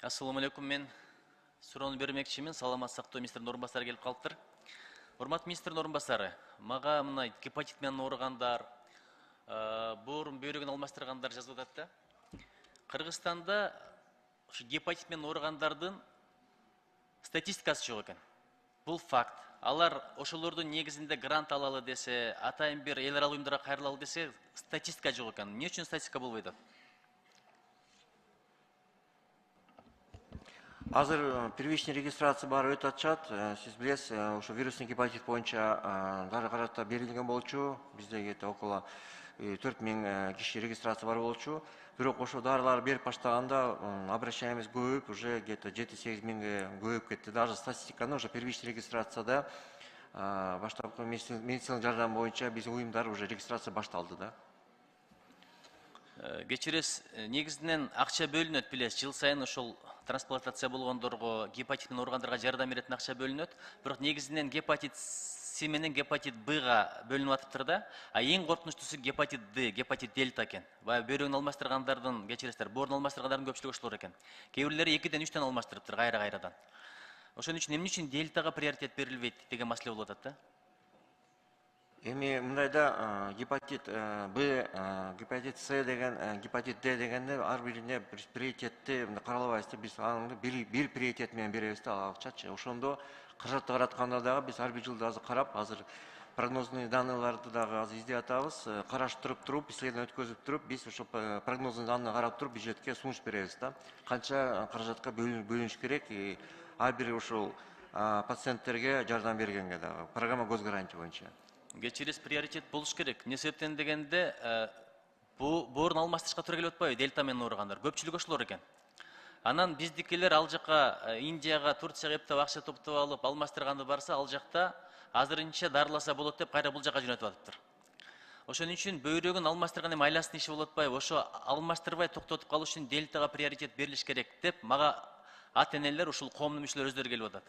Assalamu alaikum, мен суроону бермекчимин. Саламат сактоо министринин орун басары келип калыптыр. Урматтуу министрдин орун басары, мага мына гепатит менен ооругандар, боорун бөйрөгүн алмаштыргандар жазып атат да. Кыргызстанда ушу гепатит менен ооругандардын статистикасы жок экен. Бул факт. Алар ошолордун негизинде грант алалы десе, атайын бир эл аралык уюмдарга кайрылалы десе, статистика жок экен. Эмне үчүн статистика болбой атат? Азыр первичный регистрация бары өтүп атышат. Сиз билесиз, ошо вирусный гепатит боюнча дары каратта берилген болчу. Бизде около 4000 киши регистрация бар болчу. Бирок ошо дарылар берип баштаганда обращаемость көбөйүп, уже где-то 7-8 миңге көбөйүп кетти. Даже статистиканы уже первичный регистрацияда баштапкы медициналык жардам боюнча биздин уюмдар уже регистрация башталды да. Кечиресиз, негизинен акча бөлүнөт, билесиз, жыл сайын ошол трансплантация болгондорго, гепатит менен ооругандарга жардам беретін акча бөлүнөт. Бирок негизинен гепатит С менен гепатит Б-га бөлүнүп атыптыр да. А эң коркунучтуусу гепатит Д, гепатит дельта экен. Баягы бөйрөгүн алмаштыргандардын, кечиресиздер, боорун алмаштыргандардын көпчүлүгү ошолор экен. Кээ бирлери 2-3 алмаштырыптыр кайрадан. Ошон үчүн эмне үчүн дельтага приоритет берилбейт деген маселе болуп атат да. Эми мындайда гепатит Б, гепатит С деген, гепатит Д дегенде ар бирине приоритетти каралбайбыз. Биз аны бир приоритет менен беребиз да акчачы. Ошондо каражатты каратканда дагы биз ар бир жылда карап, прогнозный данныйларды дагы издеп атабыз. Караштырып туруп, исследование өткөзүп туруп, биз ошо прогнозный данный карап туруп бюджетке сунуш беребиз да. Канча каражатка бөлүнүш керек, ар бир ошол пациенттерге жардам бергенге дагы программа госгарантия боюнча. Кечиресиз, приоритет болуш керек. Не себептен дегенде, боорун алмаштырышка туура келип атпайбы дельта менен ооругандар. Көпчүлүгү ошолор экен. Анан биздикилер ал жака Индияга, Турцияга эптеп акча топтоп алып, алмаштырганды барса, ал жакта азырынча дарыласа болот деп кайра бул жака жөнөтүп атыптыр. Ошон үчүн бөйрөгүн алмаштырган эми айласын иши болуп атпайбы? Ошо алмаштырбай токтотуп калыш үчүн дельтага приоритет берилиш керек деп мага ата-энелер, ушул коомдун мүчөлөрү өздөрү келип атат.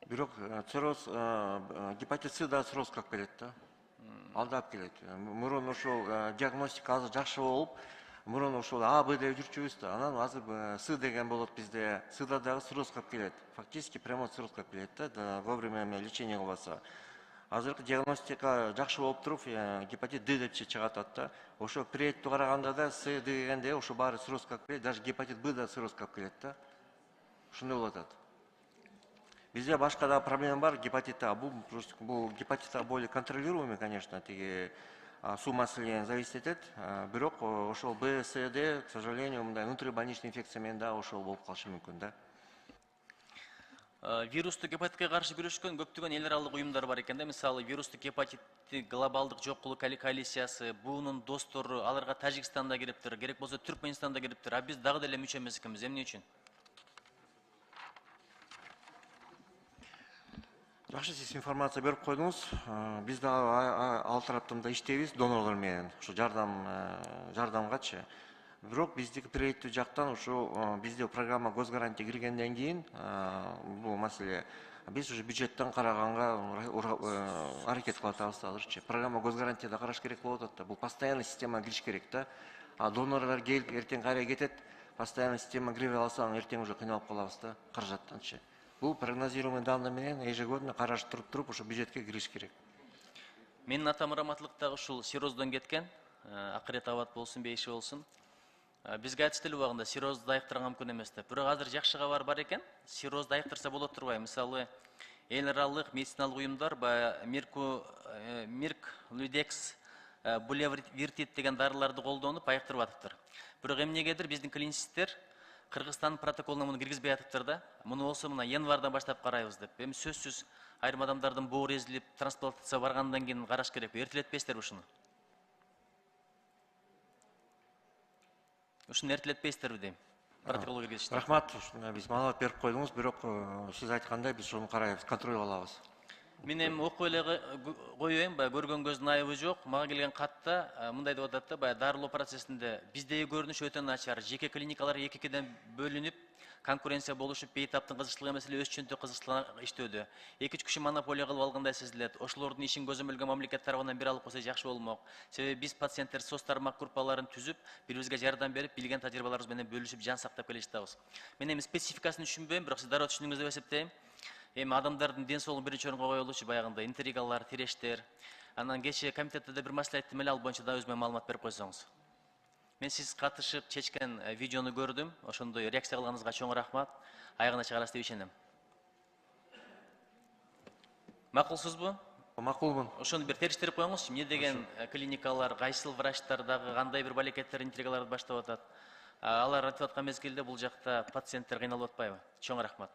Бирок цирроз, гепатит С да циррозго алып келет да. Алдап келет. Мурун ошол диагностика азыр жакшы болуп, мурун ошол А, Б деп жүрчүбүз да. Анан азыр С деген болот bizde. Сда дагы циррозго алып келет. Фактически прямо циррозго алып келет да, вовремя лечение кылбаса. Азыркы диагностика жакшы болуп туруп, гепатит Д деп чыгат да. Ошо приоритеттүү караганда да С дегенде ошо баары циррозго алып келет, даже гепатит Б да циррозго алып келет да. Ошондой болуп атат. Bizde başka da problem var гепатит А. Bu гепатит А более контролируемый, конечно, су маселен зависит этет. Бирок ошол Б, С, Д, к сожалению, мындай внутрибольничный инфекция менен да ошол болуп калышы мүмкүн да. Вирустук гепатитке каршы күрөшкөн көптөгөн эл аралык уюмдар бар экен да. Мисалы, вирустук гепатитти глобалдык жок кылуу коалициясы, бунун достору, аларга Тажикстанда кириптир, керек болсо Түркмөнстанда кириптир. А биз дагы деле мүчө эмес экенбиз. Эмне үчүн? Жакшы, сиз информация берип койдуңуз. Биз да ал тараптан да иштейбиз донорлор менен, ушу жардамгачы. Бирок биздики приоритеттүү жактан ушу бизде программа госгарантия киргенден кийин бул маселе биз уже бюджеттен караганга аракет кылып атабыз азырчы. Программа госгарантияда караш керек болуп атат да. Бул постоянный система кириш керек да. А донорлор келип эртең кайра кетет, постоянный система кире алсаң эртең уже кыйналып калабыз да каражаттанчы. Бул прогнозируемый данный менен ежегодно караштырып туруп ошо бюджетке кириш керек. Менин атам раматтылыктагы ушул сирроздон кеткен, акырет абат болсун, бейиши болсун. Бизге айтышты эле убагында сиррозду айыктырган мүмкүн эмес деп. Бирок азыр жакшы кабар бар экен. Сиррозду айыктырса болот турбайбы? Мисалы, эл аралык медициналык уюмдар баягы Мирк, Лидекс, Булевиртит деген дарыларды колдонуп айыктырып атыптыр. Бирок эмнегедир биздин клиницисттер Кыргызстандын протоколуна муну киргизбей атыптыр да. Муну болсо мына январдан баштап карайбыз деп. Эми сөзсүз айрым адамдардын боору эзилип, трансплантация баргандан кийин караш керек. Эртелетпейсиздерби ушуну? Ушуну эртелетпейсиздерби дейм. Протоколго киргизишти. Рахмат, биз маалымат берип койдуңуз, бирок сиз айткандай биз ушуну карайбыз, контролго алабыз. Мен эми окуп эле коеюн, баягы көргөн көздүн айыбы жок. Мага келген катта мындай деп атат да, баягы дарылоо процессинде биздеги көрүнүш өтө начар. Жеке клиникалар 2-2ден бөлүнүп, конкуренция болушуп, бейтаптын кызыкчылыгы маселе өз чөнтө кызыкчылыгына иштөөдө. 2-3 киши монополия кылып алгандай сезилет. Ошолордун ишин көзөмөлгөн мамлекет тарабынан бир алып койсо жакшы болмок. Себеби биз пациенттер соц тармак группаларын түзүп, бири-бирибизге жардам берип, билген тажрыйбаларыбыз менен бөлүшүп, жан сактап келе жатабыз. Мен эми спецификасын түшүнбөйм, бирок сиз дароо түшүндүңүз деп эсептейм. Эми адамдардын ден соолугун биринчи орунга коюлуучу баягындай интригалар, тирештер. Анан кечээ комитетте да бир маселе айттым эле, ал боюнча да өзүмө маалымат берип койсоңуз. Мен сиз катышып чечкен видеону көрдүм. Ошондой реакция кылганыңызга чоң рахмат. Аягына чыгарасыз деп ишенем. Макулсузбу? Макулмун. Ошону бир териштирип коюңузчу. Эмне деген клиникалар, кайсыл врачтар дагы кандай бир балекеттер, интригаларды баштап атат. Алар айтып аткан мезгилде бул жакта пациенттер кыйналып атпайбы? Чоң рахмат.